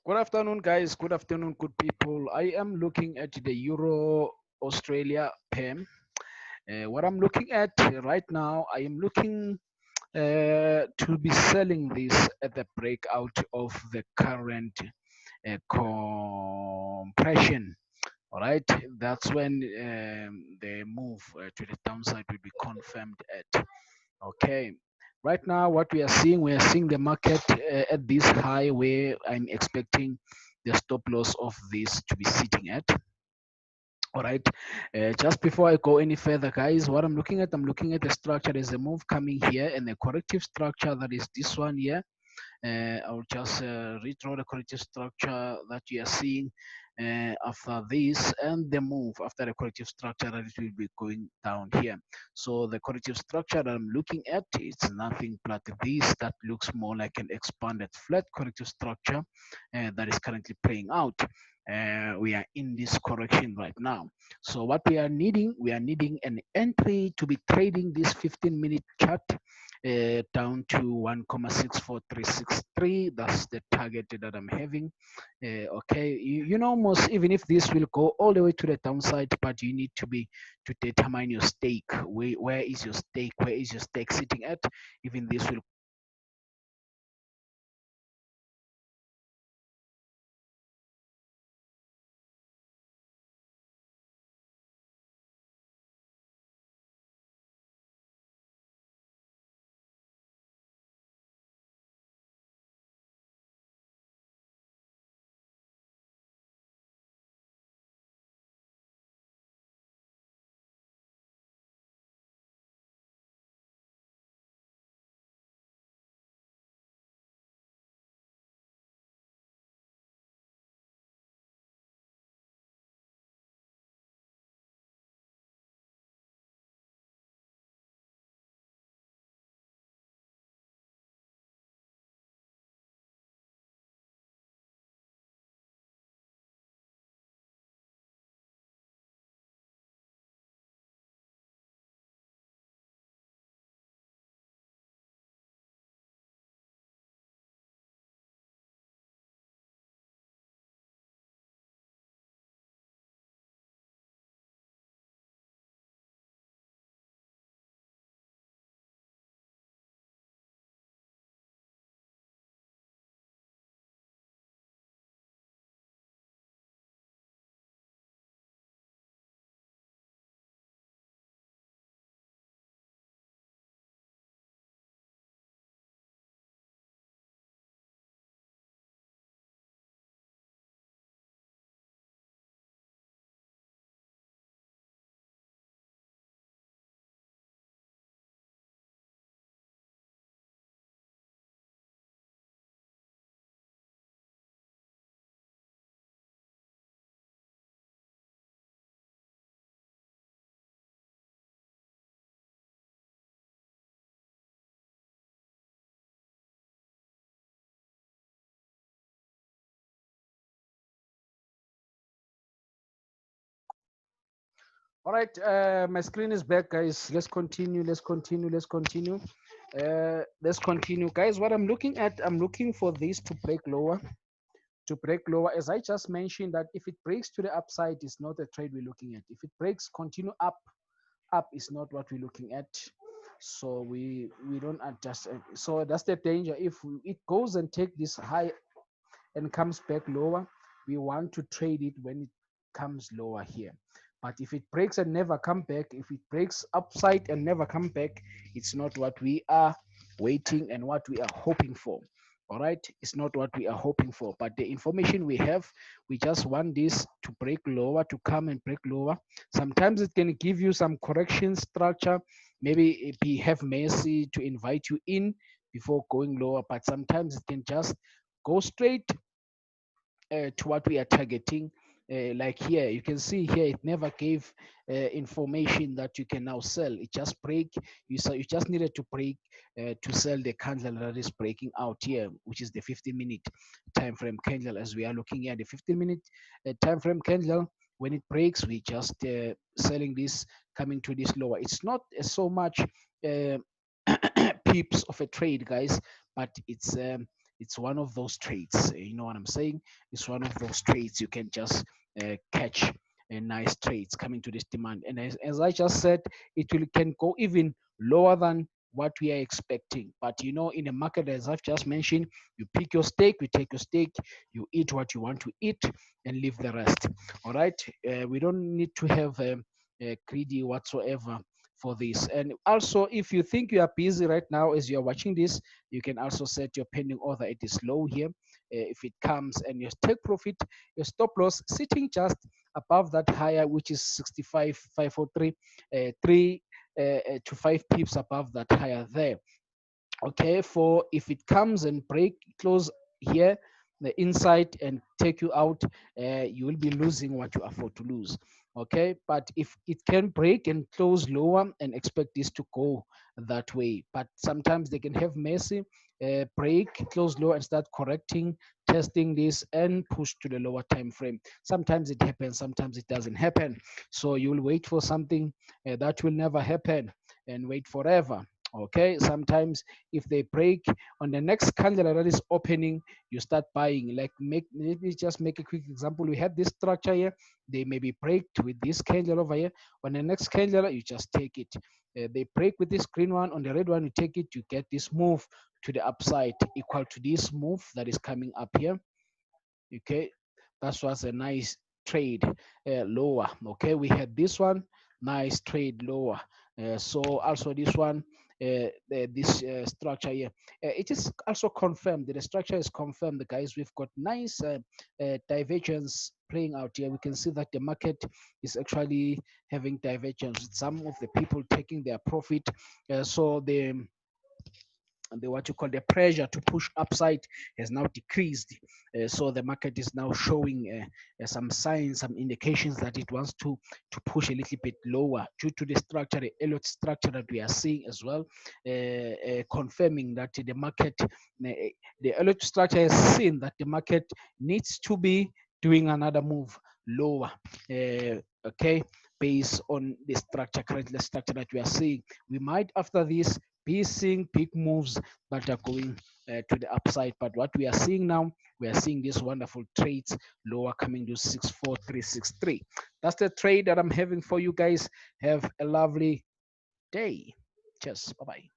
Good afternoon, guys. Good afternoon, good people. I am looking at the Euro Australia PEM. What I'm looking at right now, I am looking to be selling this at the breakout of the current compression. All right, that's when the move to the downside will be confirmed at. Okay. Right now, what we are seeing the market at this high where I'm expecting the stop loss of this to be sitting at. All right. Just before I go any further, guys, what I'm looking at the structure. There's a move coming here and the corrective structure that is this one here. I'll just redraw the corrective structure that you are seeing after this and the move after the corrective structure that it will be going down here. So the corrective structure that I'm looking at, it's nothing but this that looks more like an expanded flat corrective structure that is currently playing out. We are in this correction right now. So what we are needing an entry to be trading this 15-minute chart down to 1,64363. That's the target that I'm having. Okay, you know, most even if this will go all the way to the downside, but you need to be to determine your stake. Where is your stake? Where is your stake sitting at? Even this will all right. My screen is back, guys. Let's continue. Let's continue. Let's continue. Let's continue, guys. What I'm looking at, I'm looking for this to break lower. To break lower, as I just mentioned, that if it breaks to the upside, it's not a trade we're looking at. If it breaks, continue up is not what we're looking at. So we don't adjust. So that's the danger. If it goes and take this high and comes back lower, we want to trade it when it comes lower here. But if it breaks and never come back, if it breaks upside and never come back, it's not what we are waiting and what we are hoping for. All right, it's not what we are hoping for. But the information we have, we just want this to break lower, to come and break lower. Sometimes it can give you some correction structure. Maybe if we have mercy to invite you in before going lower, but sometimes it can just go straight to what we are targeting. Like here, you can see here, it never gave information that you can now sell. It just break. You just needed to break to sell the candle that is breaking out here, which is the 15-minute time frame candle. As we are looking at the 15-minute time frame candle, when it breaks, we just selling this, coming to this lower. It's not so much uh, pips of a trade, guys, but it's It's one of those trades. You know what I'm saying? It's one of those trades you can just catch a nice trades coming to this demand. And as I just said, it will can go even lower than what we are expecting. But you know, in a market, as I've just mentioned, you pick your stake, you take your stake, you eat what you want to eat, and leave the rest. All right. We don't need to have greedy whatsoever for this. And also, if you think you are busy right now as you are watching this, you can also set your pending order. It is low here. If it comes and your take profit, your stop loss sitting just above that higher, which is 65,543, 3 to 5 pips above that higher there. Okay, for if it comes and break close here the inside and take you out, you will be losing what you afford to lose. Okay, but if it can break and close lower, and expect this to go that way, but sometimes they can have mercy, break close lower and start correcting, testing this and push to the lower time frame. Sometimes it happens, sometimes it doesn't happen. So you'll wait for something that will never happen and wait forever. Okay, sometimes if they break on the next candle that is opening, you start buying. Like let me just make a quick example. We have this structure here, they maybe break with this candle over here. On the next candle, you just take it. They break with this green one, on the red one you take it, you get this move to the upside equal to this move that is coming up here. Okay, that was a nice trade lower. Okay, we had this one, nice trade lower. So also this one, this structure here, it is also confirmed. The structure is confirmed, guys. We've got nice divergence playing out here. We can see that the market is actually having divergence. Some of the people taking their profit. So the what you call the pressure to push upside has now decreased. So the market is now showing some signs, some indications that it wants to push a little bit lower due to the structure, the Elliott structure that we are seeing as well, confirming that the market, the Elliott structure has seen that the market needs to be doing another move lower. Okay, based on the structure, currently structure that we are seeing, we might after this be seeing big moves that are going to the upside. But what we are seeing now, we are seeing these wonderful trades lower coming to 64363. That's the trade that I'm having for you guys. Have a lovely day. Cheers. Bye bye.